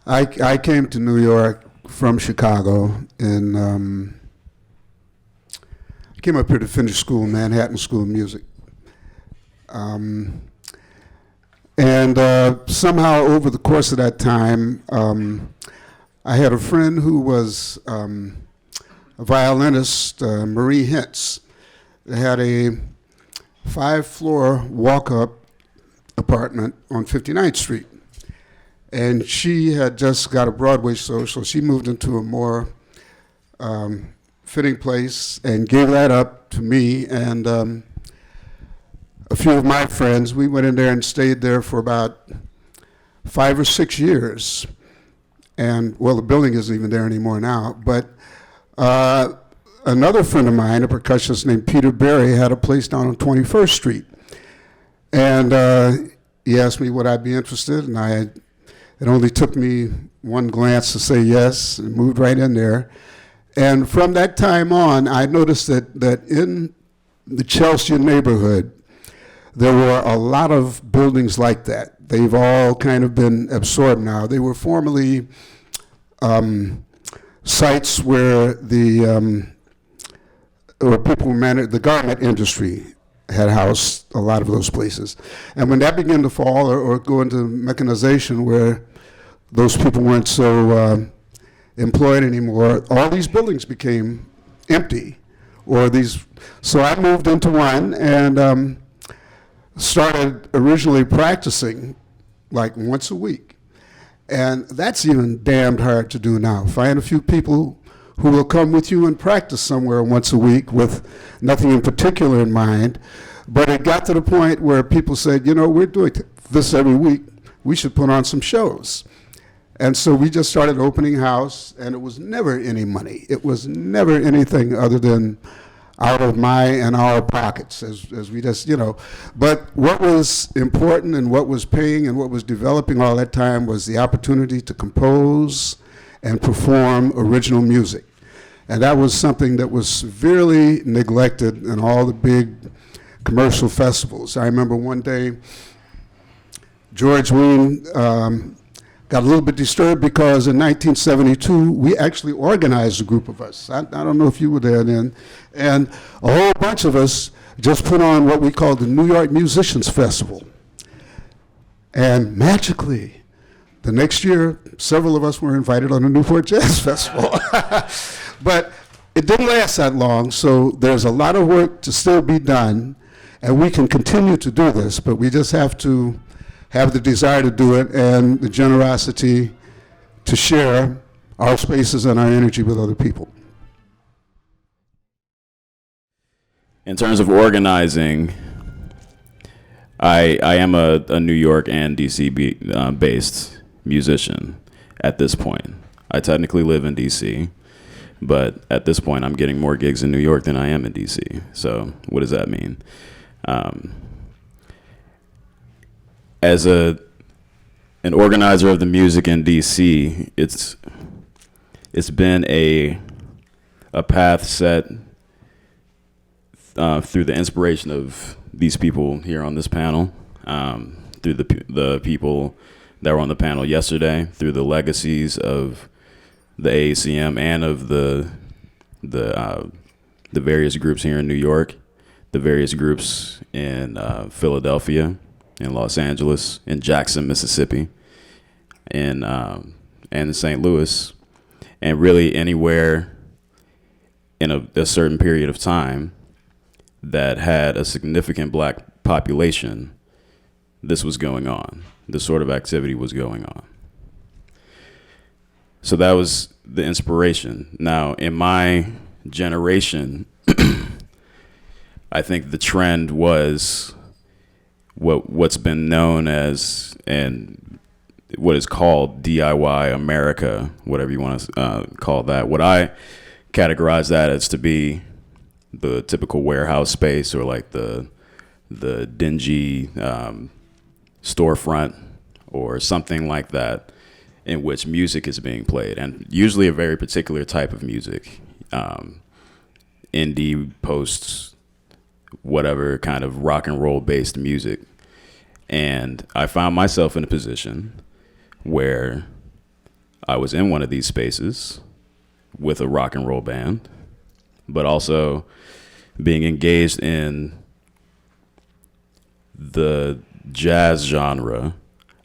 I came to New York from Chicago, and I came up here to finish school, Manhattan School of Music. Um, and somehow over the course of that time, I had a friend who was a violinist, Marie Hintz. They had a 5-floor walk-up apartment on 59th Street. And she had just got a Broadway show, so she moved into a more fitting place and gave that up to me and a few of my friends. We went in there and stayed there for about 5 or 6 years. And, well, the building isn't even there anymore now. But another friend of mine, a percussionist named Peter Berry, had a place down on 21st Street. And he asked me would I be interested, and it only took me one glance to say yes, and moved right in there. And from that time on, I noticed that in the Chelsea neighborhood, there were a lot of buildings like that. They've all kind of been absorbed now. They were formerly sites where where people managed the garment industry had housed a lot of those places. And when that began to fall or go into mechanization where those people weren't so employed anymore, all these buildings became empty. So I moved into one and started originally practicing like once a week. And that's even damned hard to do now. Find a few people who will come with you and practice somewhere once a week with nothing in particular in mind. But it got to the point where people said, we're doing this every week. We should put on some shows. And so we just started opening house, and it was never any money. It was never anything other than out of my and our pockets as we just, But what was important and what was paying and what was developing all that time was the opportunity to compose and perform original music. And that was something that was severely neglected in all the big commercial festivals. I remember one day, George Wein got a little bit disturbed because in 1972, we actually organized a group of us. I don't know if you were there then. And a whole bunch of us just put on what we called the New York Musicians Festival. And magically, the next year, several of us were invited on the Newport Jazz Festival. But it didn't last that long, so there's a lot of work to still be done, and we can continue to do this, but we just have to have the desire to do it and the generosity to share our spaces and our energy with other people. In terms of organizing, I am a New York and DC based musician at this point. I technically live in DC, but at this point I'm getting more gigs in New York than I am in DC. So what does that mean? As an organizer of the music in DC, it's been a path set through the inspiration of these people here on this panel, through the people that were on the panel yesterday, through the legacies of the AACM and of the various groups here in New York, the various groups in Philadelphia, in Los Angeles, in Jackson, Mississippi, and in St. Louis, and really anywhere in a certain period of time that had a significant black population, this was going on. This sort of activity was going on. So that was the inspiration. Now, in my generation, I think the trend was what's been known as and what is called DIY America, whatever you want to call that. What I categorize that as to be the typical warehouse space or like the dingy storefront or something like that in which music is being played, and usually a very particular type of music, indie, post, whatever kind of rock and roll based music. And I found myself in a position where I was in one of these spaces with a rock and roll band, but also being engaged in the jazz genre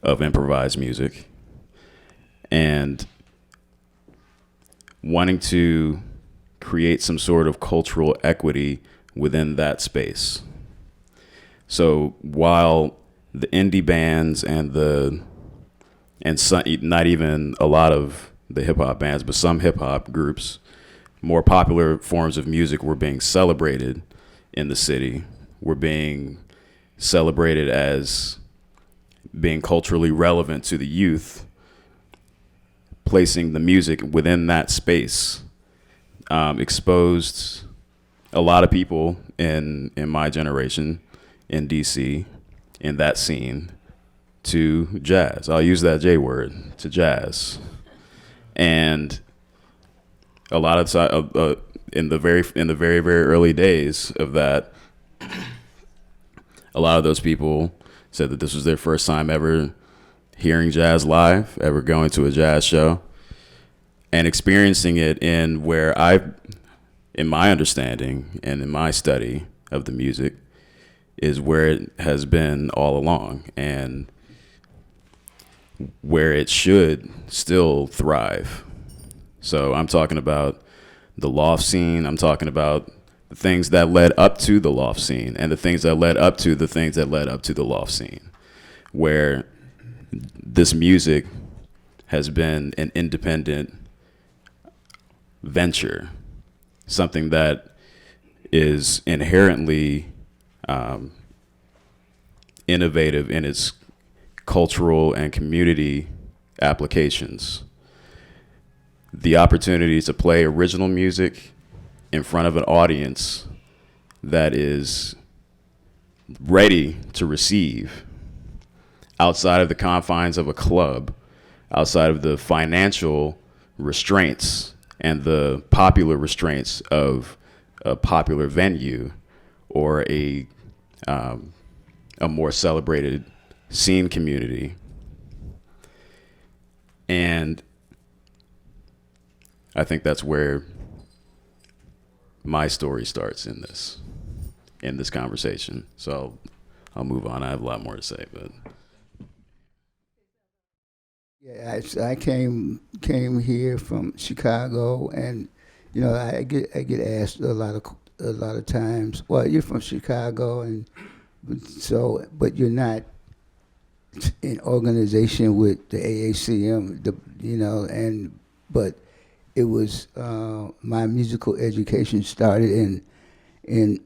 of improvised music and wanting to create some sort of cultural equity within that space. So while the indie bands and some, not even a lot of the hip hop bands, but some hip hop groups, more popular forms of music were being celebrated in the city, were being celebrated as being culturally relevant to the youth, placing the music within that space exposed a lot of people in my generation in DC, in that scene, to jazz. I'll use that J word, to jazz. And a lot of time in the very very early days of that, a lot of those people said that this was their first time ever hearing jazz live, ever going to a jazz show, and experiencing it in my understanding and in my study of the music, is where it has been all along and where it should still thrive. So I'm talking about the loft scene. I'm talking about the things that led up to the loft scene and the things that led up to the things that led up to the loft scene, where this music has been an independent venture, something that is inherently innovative in its cultural and community applications. The opportunity to play original music in front of an audience that is ready to receive, outside of the confines of a club, outside of the financial restraints and the popular restraints of a popular venue or a more celebrated scene community. And I think that's where my story starts in this conversation. So I'll move on. I have a lot more to say, but yeah, I came here from Chicago, and I get asked a lot of times, well, you're from Chicago, and so but you're not in organization with the AACM, but it was my musical education started in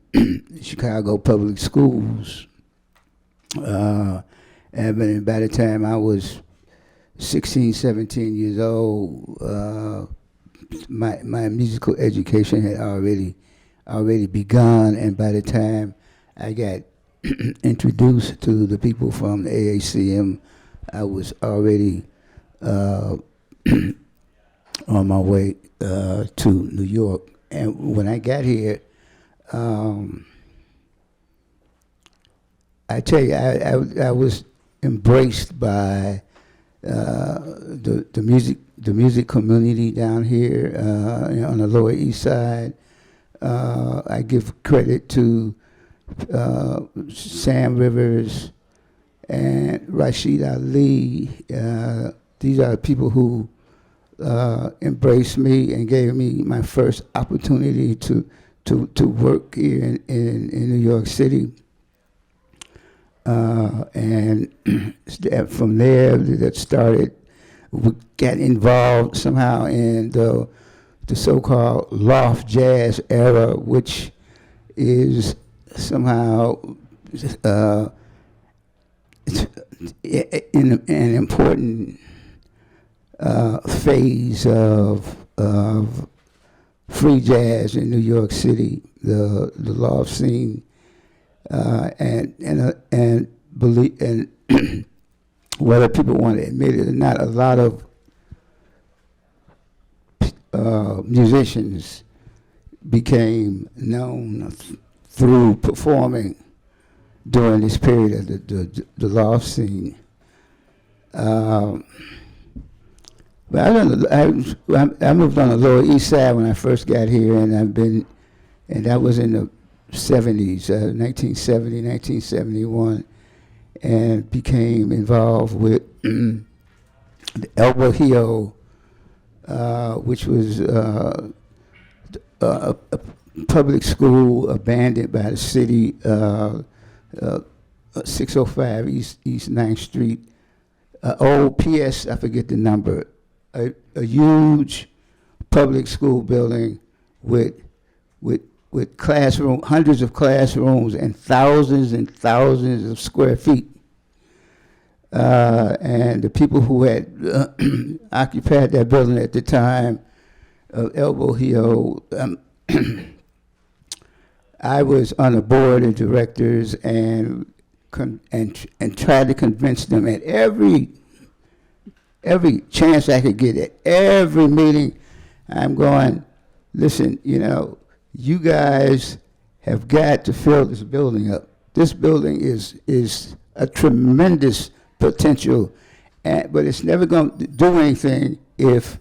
Chicago public schools, and by the time I was 16, 17 years old, my musical education had already begun, and by the time I got introduced to the people from the AACM, I was already on my way to New York. And when I got here, I tell you, I was embraced by the music community down here on the Lower East Side. I give credit to Sam Rivers and Rashid Ali. These are people who embraced me and gave me my first opportunity to work here in New York City. And from there, that started, we got involved somehow in the so-called loft jazz era, which is somehow in an important phase of free jazz in New York City, the loft scene. And believe, and whether people want to admit it or not, a lot of musicians became known through performing during this period of the loft scene. But I moved on the Lower East Side when I first got here, and that was in the 70s, 1970, 1971, and became involved with the Elbow Hill, which was a public school abandoned by the city, 605 East 9th Street. Old PS, I forget the number, a huge public school building with classroom, hundreds of classrooms and thousands of square feet. And the people who had occupied that building at the time of Elbow Hill, I was on the board of directors and tried to convince them at every chance I could get, at every meeting. I'm going, listen, you guys have got to fill this building up. This building is a tremendous potential, but it's never going to do anything if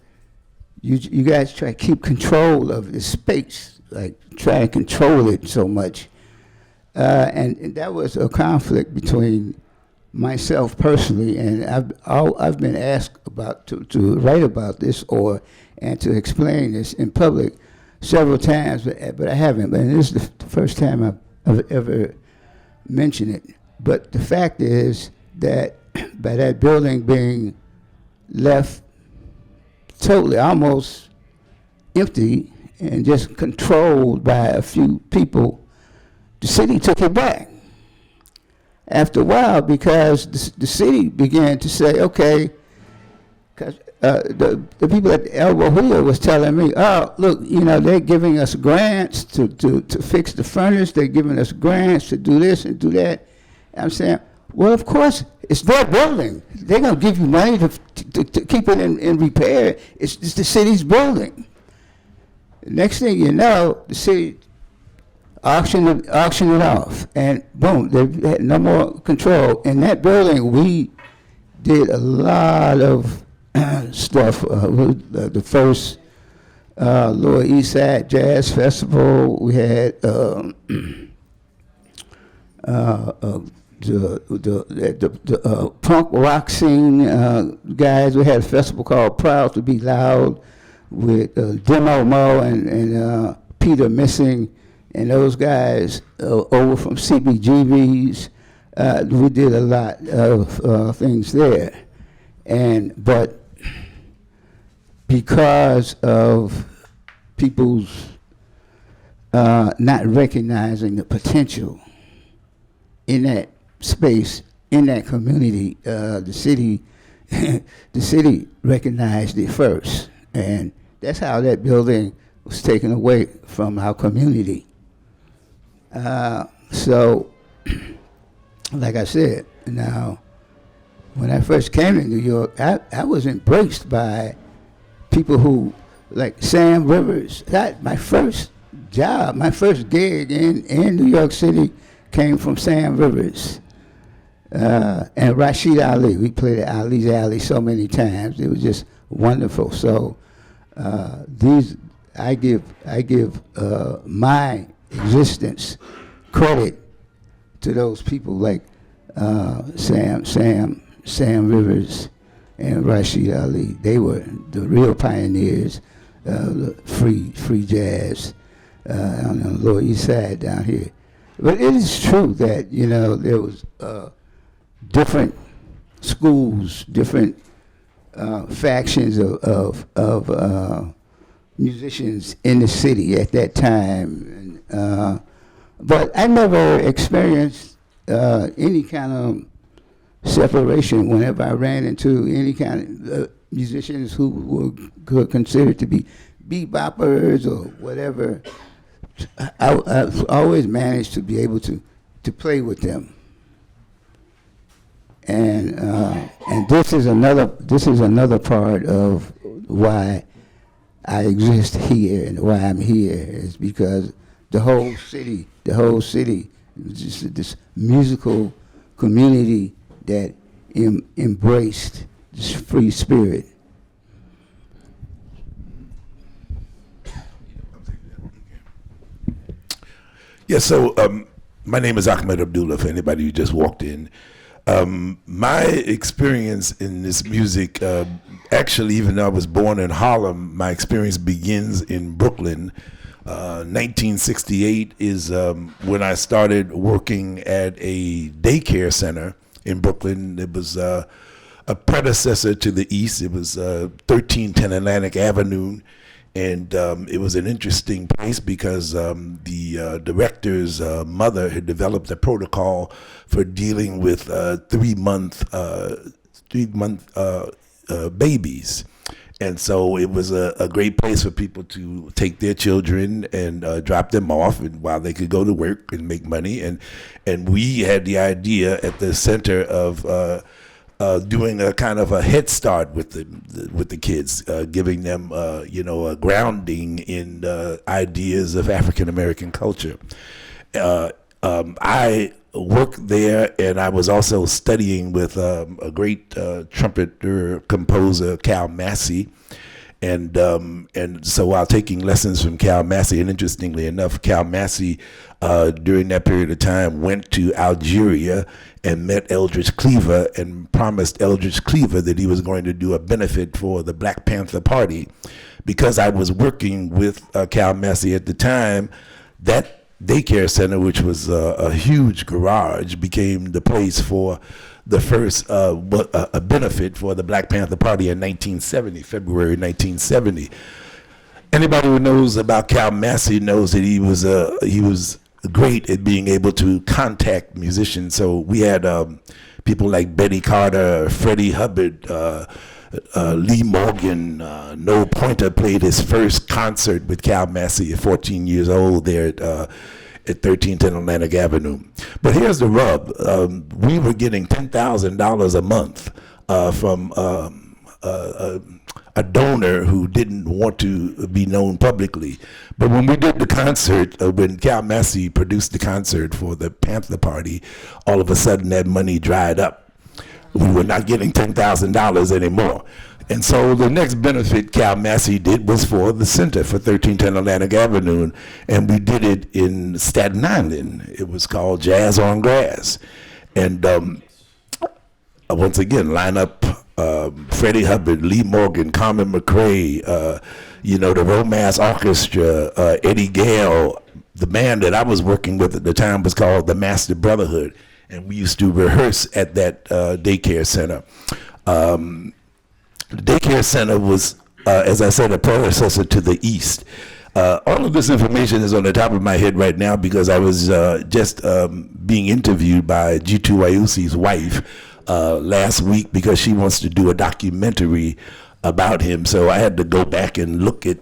you guys try to keep control of this space, like try to control it so much. And that was a conflict between myself personally, and I've been asked about to write about this and to explain this in public several times, but I haven't. And this is the first time I've ever mentioned it. But the fact is that by that building being left totally, almost empty and just controlled by a few people, the city took it back after a while, because the city began to say, okay, because the people at the Elbow Hill was telling me, oh, look, they're giving us grants to fix the furnace, they're giving us grants to do this and do that. And I'm saying, well, of course, it's their building. They're going to give you money to keep it in repair. It's the city's building. Next thing you know, the city auction it off, and boom, they had no more control. In that building, we did a lot of stuff. The first Lower East Side Jazz Festival, we had the punk rock scene guys. We had a festival called Proud to Be Loud with Demo Mo and Peter Missing and those guys over from CBGB's. We did a lot of things there, but because of people's not recognizing the potential in that space, in that community, the city recognized it first, and that's how that building was taken away from our community. So, like I said, now, when I first came to New York, I was embraced by people who, like Sam Rivers. My first job, my first gig in New York City came from Sam Rivers. And Rashid Ali. We played at Ali's Alley so many times. It was just wonderful. So I give my existence credit to those people like Sam Rivers and Rashid Ali. They were the real pioneers of free jazz on the Lower East Side down here. But it is true that there was different schools, different factions of musicians in the city at that time. But I never experienced any kind of separation whenever I ran into any kind of musicians who were considered to be beboppers or whatever. I've always managed to be able to play with them. And this is another part of why I exist here and why I'm here, is because the whole city, just this musical community that embraced this free spirit. Yeah, so my name is Ahmed Abdullah, for anybody who just walked in. My experience in this music, actually, even though I was born in Harlem, my experience begins in Brooklyn. 1968 is when I started working at a daycare center in Brooklyn. It was a predecessor to the East. It was 1310 Atlantic Avenue. And it was an interesting place because the director's mother had developed a protocol for dealing with three-month babies. And so it was a great place for people to take their children and drop them off, and while they could go to work and make money. And we had the idea at the center of doing a kind of a head start with the kids, giving them a grounding in ideas of African American culture. I worked there, and I was also studying with a great trumpeter composer, Cal Massey. And so while taking lessons from Cal Massey, and interestingly enough, Cal Massey during that period of time went to Algeria and met Eldridge Cleaver and promised Eldridge Cleaver that he was going to do a benefit for the Black Panther Party. Because I was working with Cal Massey at the time, that daycare center, which was a huge garage, became the place for the first a benefit for the Black Panther Party in 1970, February 1970. Anybody who knows about Cal Massey knows that he was great at being able to contact musicians. So we had people like Betty Carter, Freddie Hubbard, Lee Morgan. Noel Pointer played his first concert with Cal Massey at 14 years old there at 1310 Atlantic Avenue. But here's the rub. We were getting $10,000 a month from a donor who didn't want to be known publicly. But when we did the concert, when Cal Massey produced the concert for the Panther Party, all of a sudden that money dried up. We were not getting $10,000 anymore. And so the next benefit Cal Massey did was for the Center for 1310 Atlantic Avenue, and we did it in Staten Island. It was called Jazz on Grass. And once again, line up Freddie Hubbard, Lee Morgan, Carmen McRae, the Romance Orchestra, Eddie Gale. The band that I was working with at the time was called the Master Brotherhood, and we used to rehearse at that daycare center. The daycare center was, as I said, a predecessor to the East. All of this information is on the top of my head right now because I was just being interviewed by G2 Wayusi's wife last week because she wants to do a documentary about him. So I had to go back and look at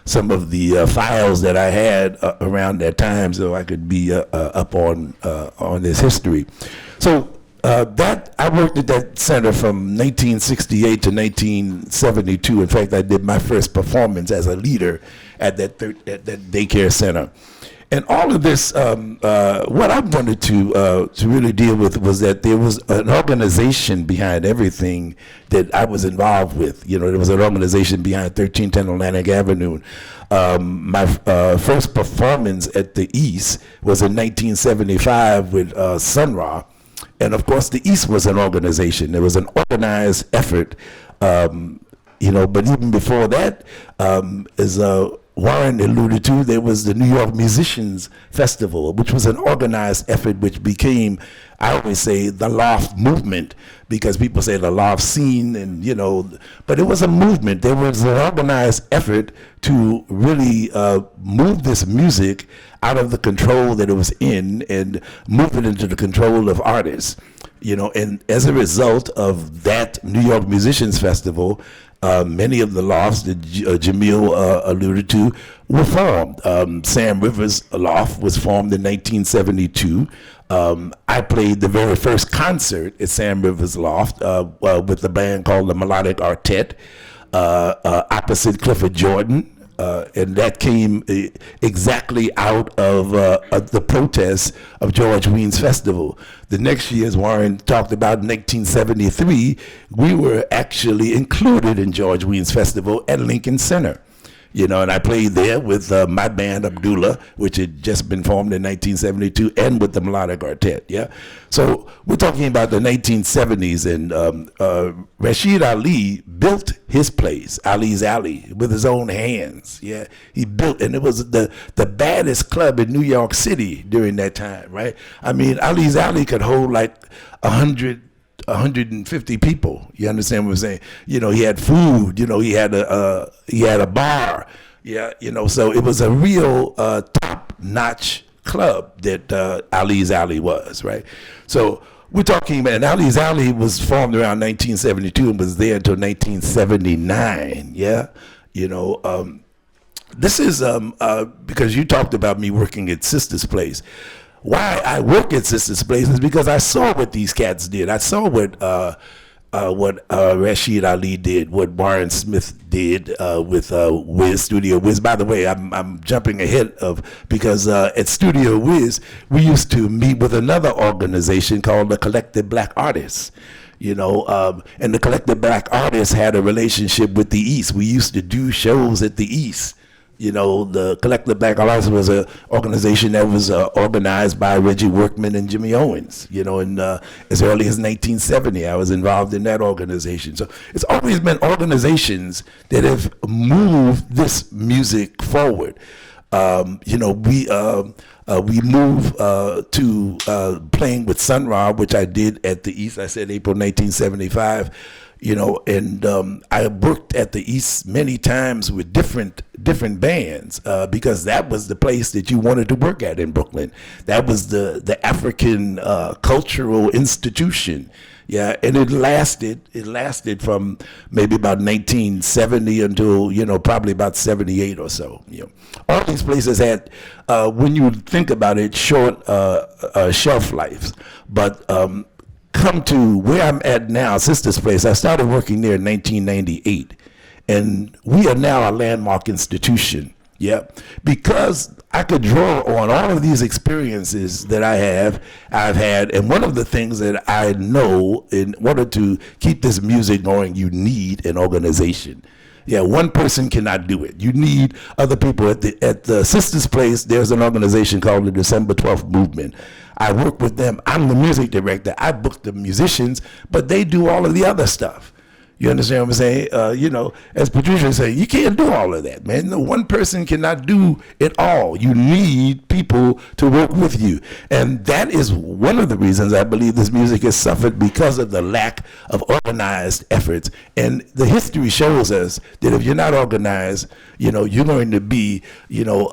some of the files that I had around that time so I could be up on his history. So that I worked at that center from 1968 to 1972. In fact, I did my first performance as a leader at that daycare center. And all of this, what I wanted to really deal with was that there was an organization behind everything that I was involved with. There was an organization behind 1310 Atlantic Avenue. My first performance at the East was in 1975 with Sun Ra. And of course, the East was an organization. There was an organized effort, but even before that, as Warren alluded to, there was the New York Musicians Festival, which was an organized effort which became, I always say, the loft movement, because people say the loft scene, but it was a movement. There was an organized effort to really move this music out of the control that it was in and move it into the control of artists. And as a result of that New York Musicians Festival, many of the lofts that Jemeel alluded to were formed. Sam Rivers Loft was formed in 1972. I played the very first concert at Sam Rivers Loft with a band called the Melodic Artet, opposite Clifford Jordan. And that came exactly out of the protests of George Weah's festival. The next year, as Warren talked about, in 1973, we were actually included in George Weah's festival at Lincoln Center. And I played there with my band Abdullah, which had just been formed in 1972, and with the Melodic Quartet. Yeah, so we're talking about the 1970s, and Rashid Ali built his place, Ali's Alley, with his own hands. Yeah, he built, and it was the baddest club in New York City during that time, right? I mean, Ali's Alley could hold like 150 people. You understand what I'm saying? He had food. He had a bar. Yeah, so it was a real top-notch club that Ali's Alley was, right? So we're talking about, and Ali's Alley was formed around 1972 and was there until 1979. Yeah, this is because you talked about me working at Sister's Place. Why I work at Sister's Place is because I saw what these cats did. I saw what Rashid Ali did, what Warren Smith did with Wiz, Studio Wiz. By the way, I'm jumping ahead because at Studio Wiz, we used to meet with another organization called the Collective Black Artists. And the Collective Black Artists had a relationship with the East. We used to do shows at the East. The Collective Black Artists was an organization that was organized by Reggie Workman and Jimmy Owens. And as early as 1970, I was involved in that organization. So it's always been organizations that have moved this music forward. We moved to playing with Sun Ra, which I did at the East. I said April 1975. And I worked at the East many times with different bands because that was the place that you wanted to work at in Brooklyn. That was the African cultural institution. Yeah, and it lasted from maybe about 1970 until, probably about 78 or so. All these places had, when you think about it, short shelf lives. But come to where I'm at now, Sister's Place. I started working there in 1998, and we are now a landmark institution. Yeah, because I could draw on all of these experiences that I've had, and one of the things that I know, in order to keep this music going, you need an organization. Yeah, one person cannot do it. You need other people. At the Sister's Place, there's an organization called the December 12th Movement. I work with them. I'm the music director. I book the musicians, but they do all of the other stuff. You understand what I'm saying? As Patricia said, you can't do all of that, man. No, one person cannot do it all. You need people to work with you. And that is one of the reasons I believe this music has suffered, because of the lack of organized efforts. And the history shows us that if you're not organized, you're going to be, you're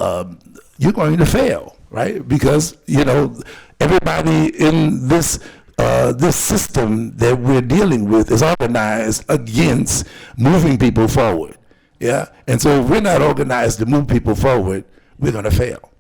going to fail, right? Because, everybody in this system that we're dealing with is organized against moving people forward. Yeah, and so if we're not organized to move people forward, we're going to fail.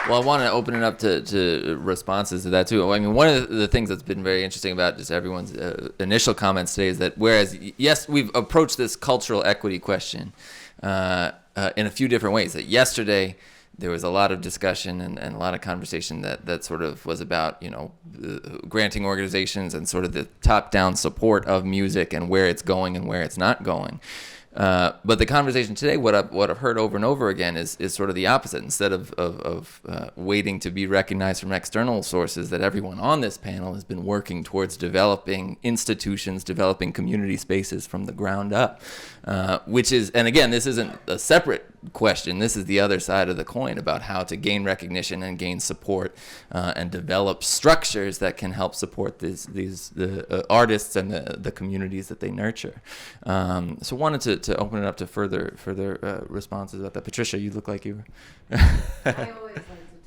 Well, I want to open it up to responses to that too. I mean, one of the things that's been very interesting about just everyone's initial comments today is that whereas, yes, we've approached this cultural equity question in a few different ways. That yesterday there was a lot of discussion and a lot of conversation that sort of was about, granting organizations and sort of the top-down support of music and where it's going and where it's not going. But the conversation today, what I've heard over and over again is sort of the opposite. Instead of waiting to be recognized from external sources, that everyone on this panel has been working towards developing institutions, developing community spaces from the ground up, which is, and again, this isn't a separate question. This is the other side of the coin about how to gain recognition and gain support and develop structures that can help support the artists and the communities that they nurture. So wanted to open it up to further responses about that. Patricia, you look like you were. I always like to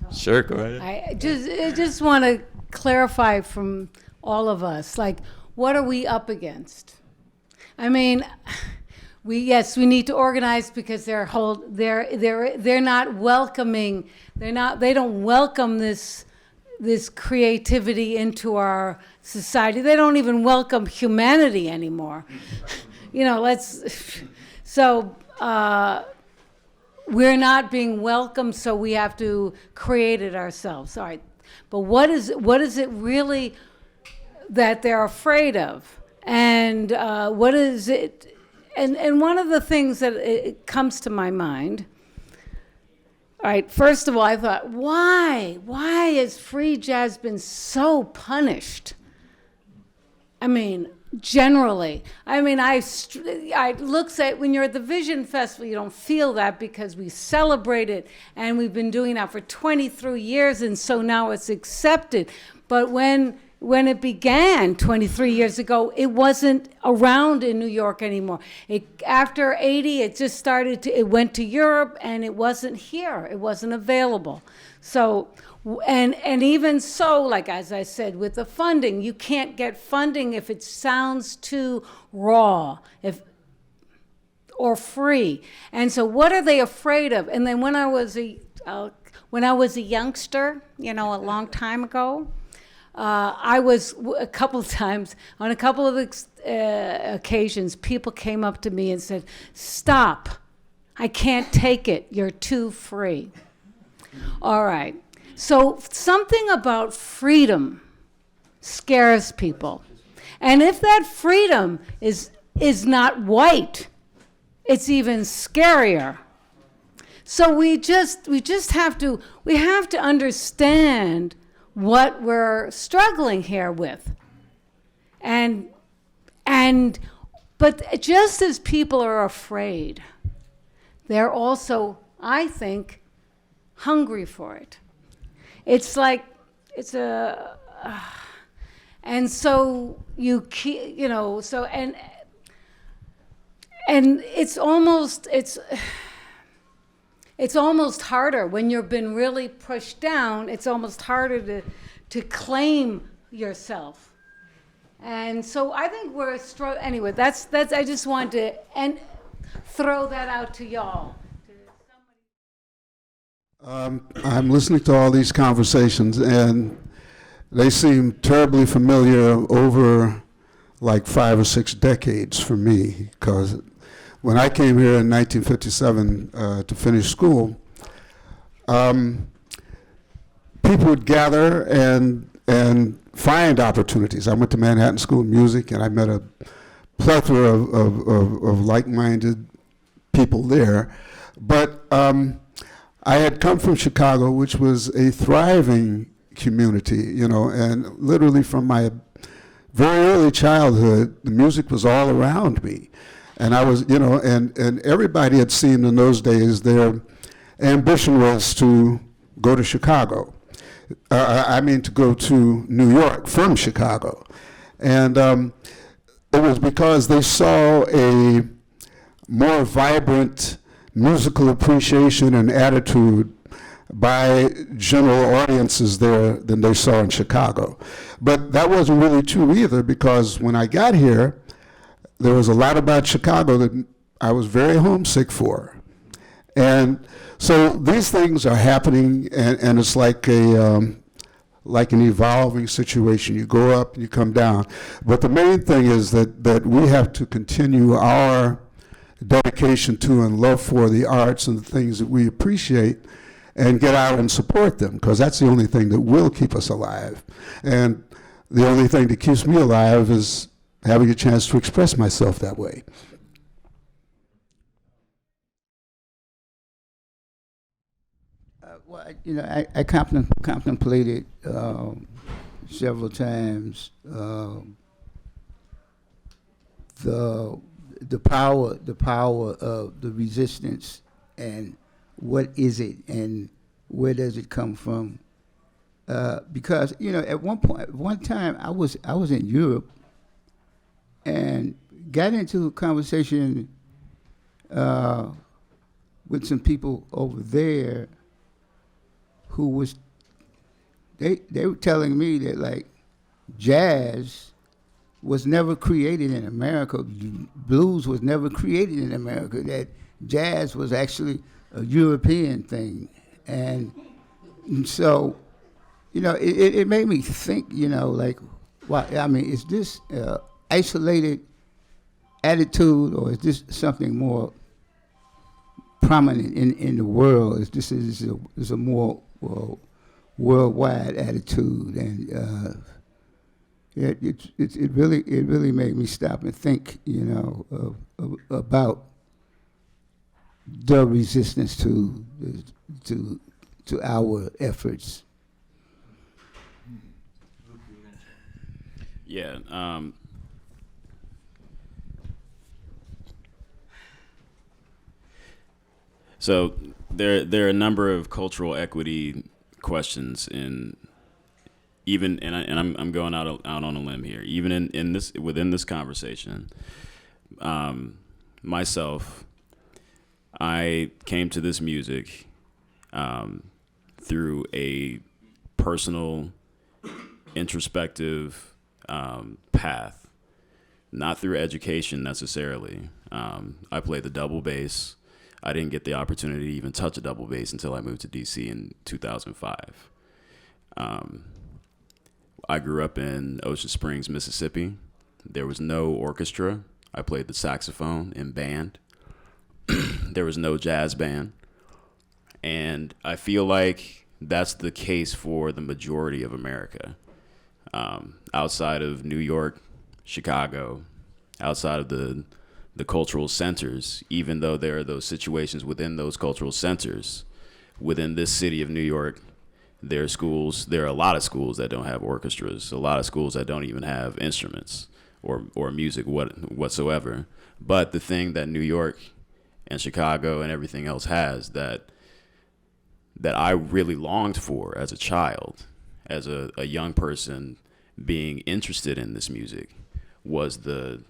talk. Sure, go ahead. I just want to clarify from all of us, like, what are we up against? I mean, we need to organize because they're not welcoming. They don't welcome this creativity into our society. They don't even welcome humanity anymore. We're not being welcomed, so we have to create it ourselves. All right, but what is it really? that they're afraid of. And what is it? And one of the things that it comes to my mind, all right, first of all, I thought, why has free jazz been so punished? I mean, generally. I mean, I look at, when you're at the Vision Festival, you don't feel that because we celebrate it, and we've been doing that for 23 years, and so now it's accepted. But when it began 23 years ago, it wasn't around in New York anymore. After 80, it just started to, it went to Europe, and it wasn't here. It wasn't available. So, and even so, like as I said, with the funding, you can't get funding if it sounds too raw, or free. And so what are they afraid of? And then when I was a youngster, a long time ago, I was a couple of times, on a couple of occasions, people came up to me and said, "Stop, I can't take it, you're too free." All right, so something about freedom scares people. And if that freedom is not white, it's even scarier. So we have to understand what we're struggling here with. But just as people are afraid, they're also, I think, hungry for it. It's like, and so you keep, so, and it's almost harder when you've been really pushed down. It's almost harder to claim yourself. And so I think we're anyway, that's I just wanted to throw that out to y'all. I'm listening to all these conversations, and they seem terribly familiar over like 5 or 6 decades for me, because when I came here in 1957 to finish school, people would gather and find opportunities. I went to Manhattan School of Music, and I met a plethora of like-minded people there. But I had come from Chicago, which was a thriving community, and literally from my very early childhood, the music was all around me. And I was, and everybody had seen in those days their ambition was to go to Chicago. To go to New York from Chicago. And it was because they saw a more vibrant musical appreciation and attitude by general audiences there than they saw in Chicago. But that wasn't really true either, because when I got here, there was a lot about Chicago that I was very homesick for. And so these things are happening, and it's like an evolving situation. You go up and you come down. But the main thing is that we have to continue our dedication to and love for the arts and the things that we appreciate, and get out and support them, because that's the only thing that will keep us alive. And the only thing that keeps me alive is having a chance to express myself that way. I contemplated several times the power of the resistance, and what is it, and where does it come from? Because at one time I was in Europe, and got into a conversation with some people over there who was, they were telling me that, like, jazz was never created in America, blues was never created in America, that jazz was actually a European thing. And so, it made me think, like, is this isolated attitude, or is this something more prominent in the world? Is a more worldwide attitude? And it really made me stop and think, you know, about the resistance to our efforts. Yeah. So there are a number of cultural equity questions in even I'm going out on a limb here. Even in this within this conversation, myself, I came to this music through a personal, introspective path, not through education necessarily. I played the double bass. I didn't get the opportunity to even touch a double bass until I moved to DC in 2005. I grew up in Ocean Springs, Mississippi. There was no orchestra. I played the saxophone in band. There was no jazz band. And I feel like that's the case for the majority of America. Outside of New York, Chicago, outside of the cultural centers, even though there are those situations within those cultural centers, within this city of New York, there are a lot of schools that don't have orchestras, a lot of schools that don't even have instruments or music whatsoever. But the thing that New York and Chicago and everything else has that I really longed for as a child, as a young person being interested in this music, was the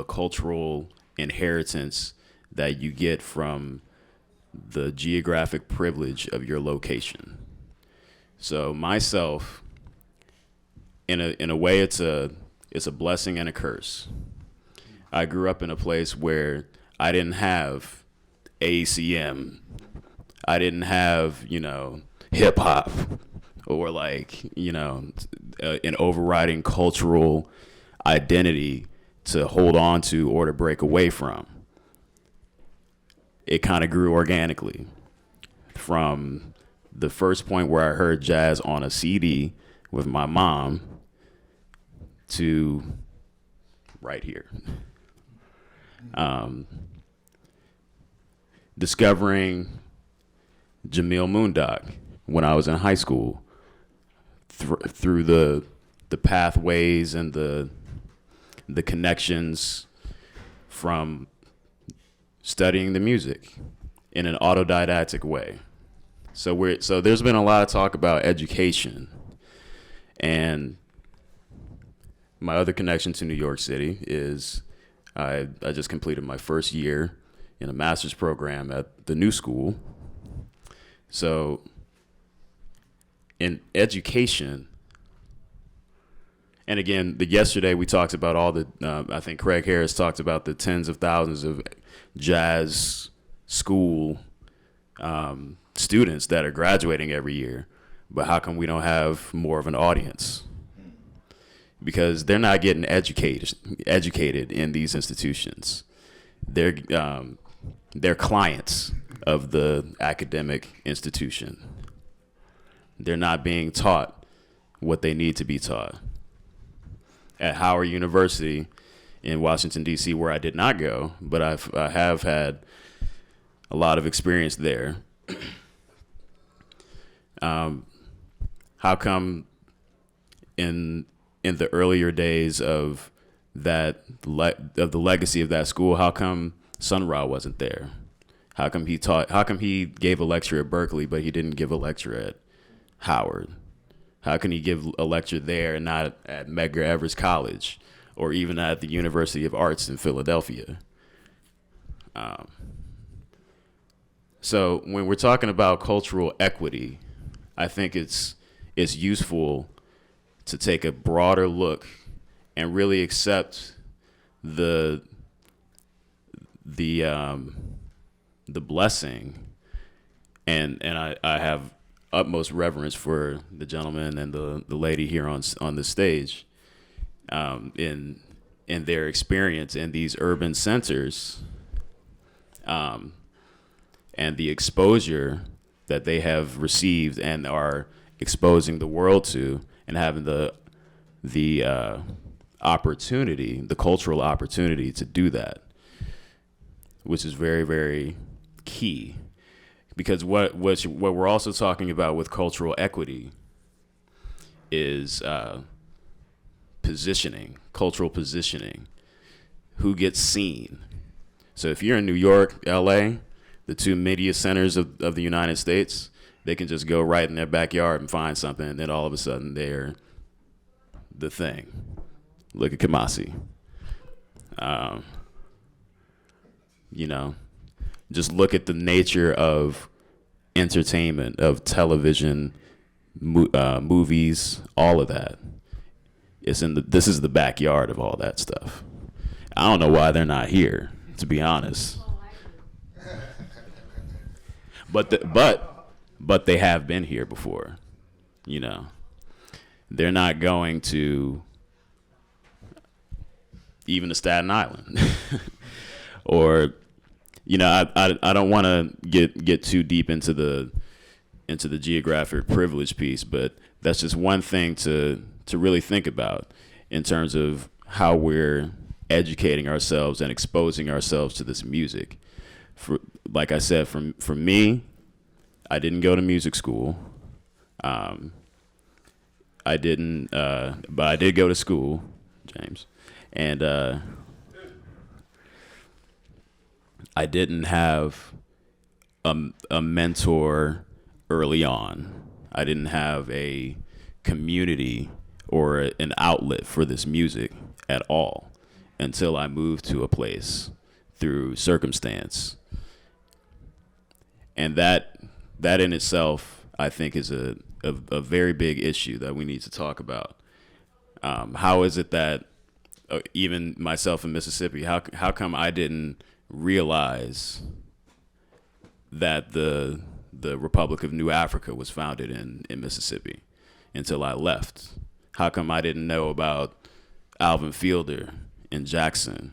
cultural inheritance that you get from the geographic privilege of your location. So myself, in a way, it's a blessing and a curse. I grew up in a place where I didn't have ACM. I didn't have, hip hop or an overriding cultural identity to hold on to or to break away from. It kind of grew organically from the first point where I heard jazz on a CD with my mom to right here. Discovering Jemeel Moondoc when I was in high school through the pathways and the connections from studying the music in an autodidactic way. So there's been a lot of talk about education, and my other connection to New York City is I just completed my first year in a master's program at the New School. So in education, and again, yesterday we talked about all the, I think Craig Harris talked about the tens of thousands of jazz school students that are graduating every year. But how come we don't have more of an audience? Because they're not getting educated in these institutions. They're clients of the academic institution. They're not being taught what they need to be taught. At Howard University in Washington, D.C., where I did not go, but I have had a lot of experience there. How come in the earlier days of the legacy of that school, how come Sun Ra wasn't there? How come he gave a lecture at Berkeley, but he didn't give a lecture at Howard? How can he give a lecture there and not at Medgar Evers College or even at the University of Arts in Philadelphia? So when we're talking about cultural equity, I think it's useful to take a broader look and really accept the blessing, and I have utmost reverence for the gentleman and the lady here on the stage, in their experience in these urban centers, and the exposure that they have received and are exposing the world to, and having the the opportunity, the cultural opportunity to do that, which is very, very key. Because what we're also talking about with cultural equity is positioning, cultural positioning, who gets seen. So if you're in New York, LA, the two media centers of the United States, they can just go right in their backyard and find something, and then all of a sudden they're the thing. Look at Kamasi. Just look at the nature of entertainment, of television, movies, all of that. This is the backyard of all that stuff. I don't know why they're not here, to be honest. But they have been here before. They're not going to even to Staten Island, or I don't want to get too deep into the geographic privilege piece, but that's just one thing to really think about in terms of how we're educating ourselves and exposing ourselves to this music. Like I said, for me, I didn't go to music school. I didn't, but I did go to school, James, and I didn't have a mentor early on. I didn't have a community or an outlet for this music at all until I moved to a place through circumstance. And that in itself, I think, is a very big issue that we need to talk about. How is it that even myself in Mississippi, how come I didn't realize that the Republic of New Africa was founded in Mississippi until I left? How come I didn't know about Alvin Fielder in Jackson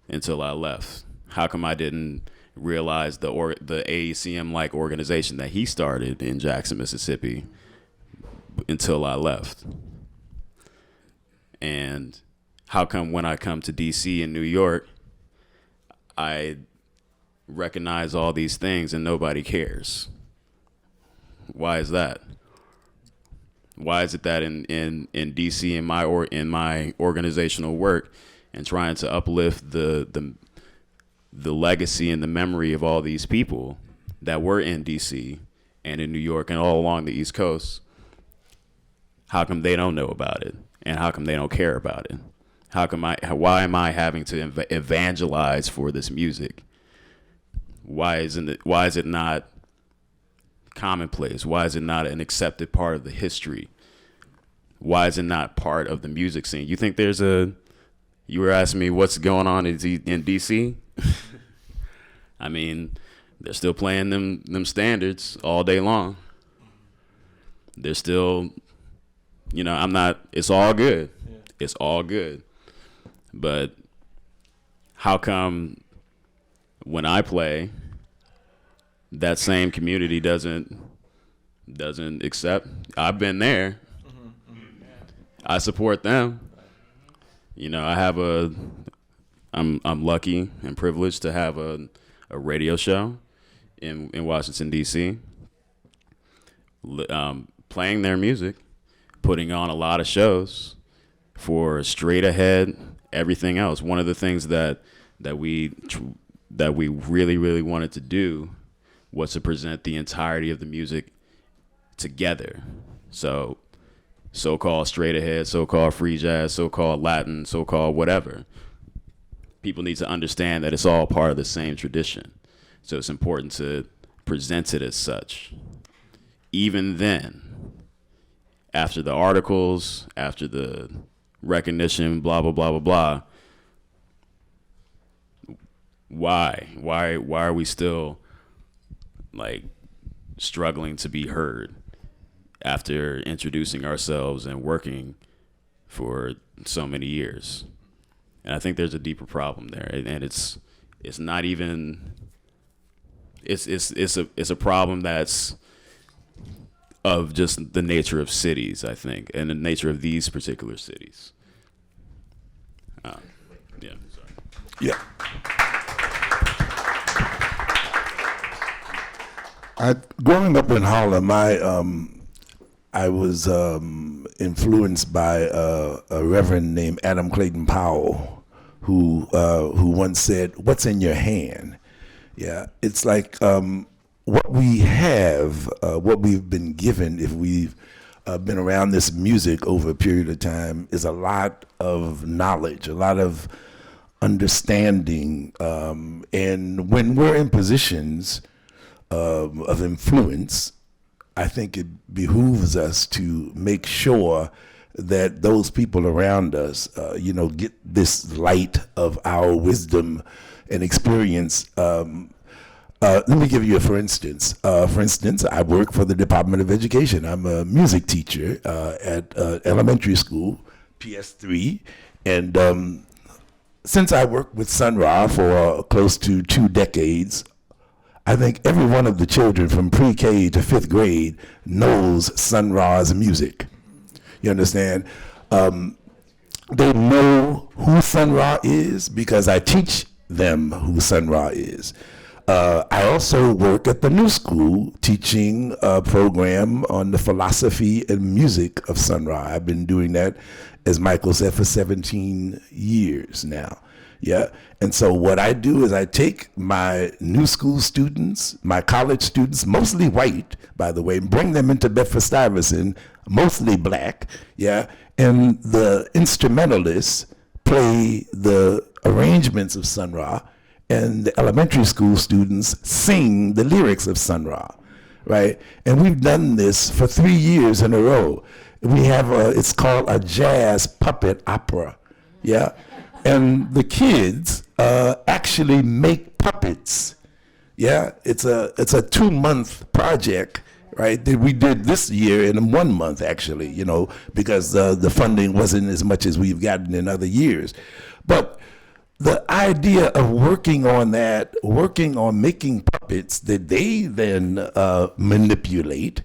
until I left? How come I didn't realize the AECM-like organization that he started in Jackson, Mississippi until I left? And how come when I come to DC and New York, I recognize all these things and nobody cares? Why is that? Why is it that in DC in my organizational work and trying to uplift the legacy and the memory of all these people that were in DC and in New York and all along the East Coast, how come they don't know about it? And how come they don't care about it? Why am I having to evangelize for this music? Why is it not commonplace? Why is it not an accepted part of the history? Why is it not part of the music scene? You think you were asking me what's going on in DC? I mean, they're still playing them standards all day long. They're still, it's all good. Yeah. It's all good. But how come when I play, that same community doesn't accept? I've been there. I support them. I'm lucky and privileged to have a radio show in Washington, D.C., playing their music, putting on a lot of shows for straight ahead everything else. One of the things that we really, really wanted to do was to present the entirety of the music together. So-called straight ahead, so-called free jazz, so-called Latin, so-called whatever. People need to understand that it's all part of the same tradition. So it's important to present it as such. Even then, after the articles, after the recognition, blah, blah, blah, blah, blah, why are we still struggling to be heard after introducing ourselves and working for so many years? And I think there's a deeper problem there, and it's not even it's a problem that's of just the nature of cities, I think, and the nature of these particular cities. Yeah, sorry. Yeah. Growing up in Harlem, I was influenced by a reverend named Adam Clayton Powell, who once said, "What's in your hand?" Yeah, it's like what we have, what we've been given, if we've been around this music over a period of time, is a lot of knowledge, a lot of understanding, and when we're in positions of influence, I think it behooves us to make sure that those people around us, get this light of our wisdom and experience. Let me give you a for instance. For instance, I work for the Department of Education. I'm a music teacher at elementary school, PS3, and since I worked with Sun Ra for close to 2 decades, I think every one of the children from pre-K to 5th grade knows Sun Ra's music. You understand? They know who Sun Ra is because I teach them who Sun Ra is. I also work at the New School teaching a program on the philosophy and music of Sun Ra. I've been doing that, as Michael said, for 17 years now. Yeah. And so what I do is I take my New School students, my college students, mostly white, by the way, and bring them into Bedford-Stuyvesant, mostly black. Yeah. And the instrumentalists play the arrangements of Sun Ra, and the elementary school students sing the lyrics of Sun Ra, right? And we've done this for 3 years in a row. We have it's called a jazz puppet opera, yeah? And the kids actually make puppets, yeah? It's a 2-month project, right, that we did this year in 1 month, actually, because the funding wasn't as much as we've gotten in other years. But the idea of working on making puppets that they then manipulate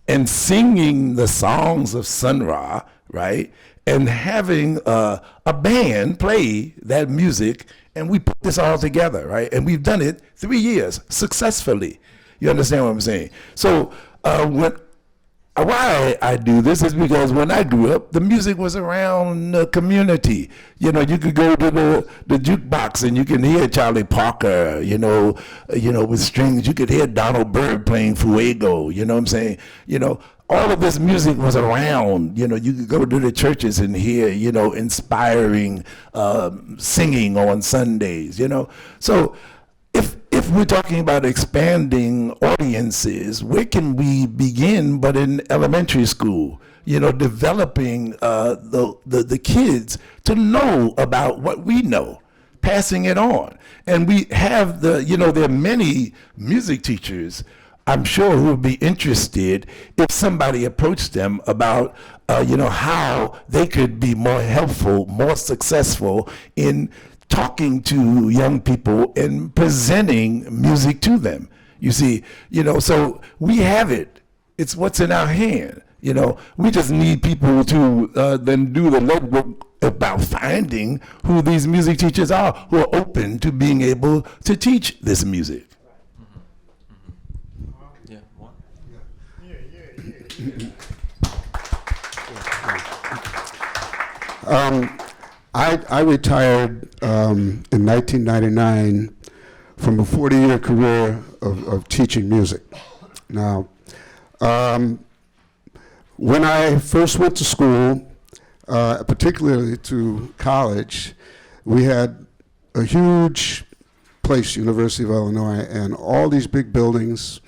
and singing the songs of Sun Ra, right? And having a band play that music, and we put this all together, right? And we've done it 3 years successfully. You understand what I'm saying? So why I do this is because when I grew up, the music was around the community. You could go to the jukebox and you can hear Charlie Parker, with strings. You could hear Donald Byrd playing Fuego, you know what I'm saying? All of this music was around. You could go to the churches and hear, inspiring singing on Sundays, So if we're talking about expanding audiences, where can we begin but in elementary school? Developing the kids to know about what we know, passing it on. And we have there are many music teachers, I'm sure, who would be interested if somebody approached them about how they could be more helpful, more successful in talking to young people and presenting music to them. You see, so we have it. It's what's in our hand. We just need people to then do the legwork about finding who these music teachers are who are open to being able to teach this music. Yeah. What? I retired in 1999 from a 40-year career of teaching music. Now, when I first went to school, particularly to college, we had a huge place, University of Illinois, and all these big buildings,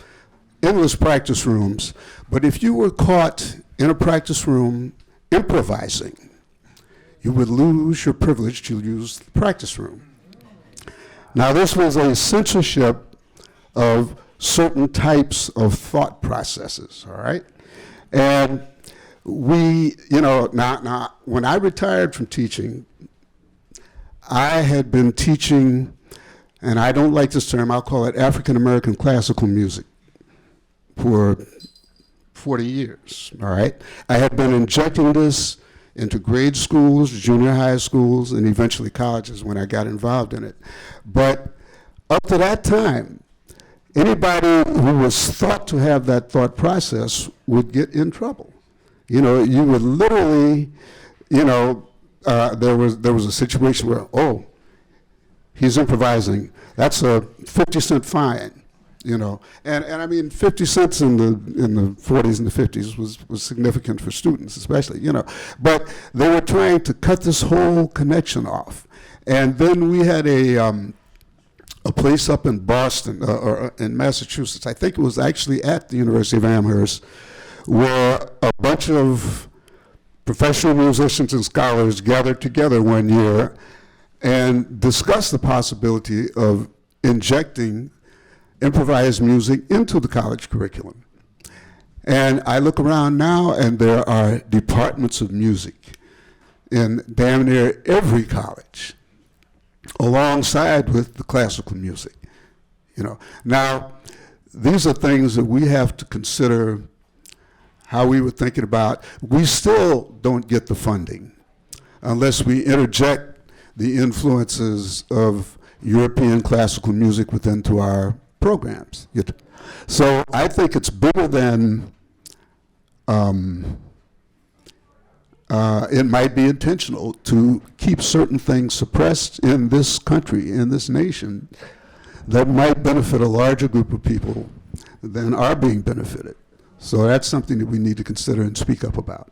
endless practice rooms. But if you were caught in a practice room improvising, you would lose your privilege to use the practice room. Now, this was a censorship of certain types of thought processes, all right? And we, now when I retired from teaching, I had been teaching, and I don't like this term, I'll call it African American classical music for 40 years, all right? I had been injecting this into grade schools, junior high schools, and eventually colleges when I got involved in it. But up to that time, anybody who was thought to have that thought process would get in trouble. You know, you would literally, you know, there was a situation where, oh, he's improvising. That's a 50-cent fine. You know, and I mean, 50 cents in the 40s and the 50s was significant for students, especially, you know. But they were trying to cut this whole connection off. And then we had a place up in Boston, or in Massachusetts, I think it was actually at the University of Amherst, where a bunch of professional musicians and scholars gathered together one year and discussed the possibility of injecting improvised music into the college curriculum. And I look around now and there are departments of music in damn near every college, alongside with the classical music. You know, now these are things that we have to consider how we were thinking about. We still don't get the funding unless we interject the influences of European classical music within our programs. So I think it's bigger than it might be intentional to keep certain things suppressed in this country, in this nation, that might benefit a larger group of people than are being benefited. So that's something that we need to consider and speak up about.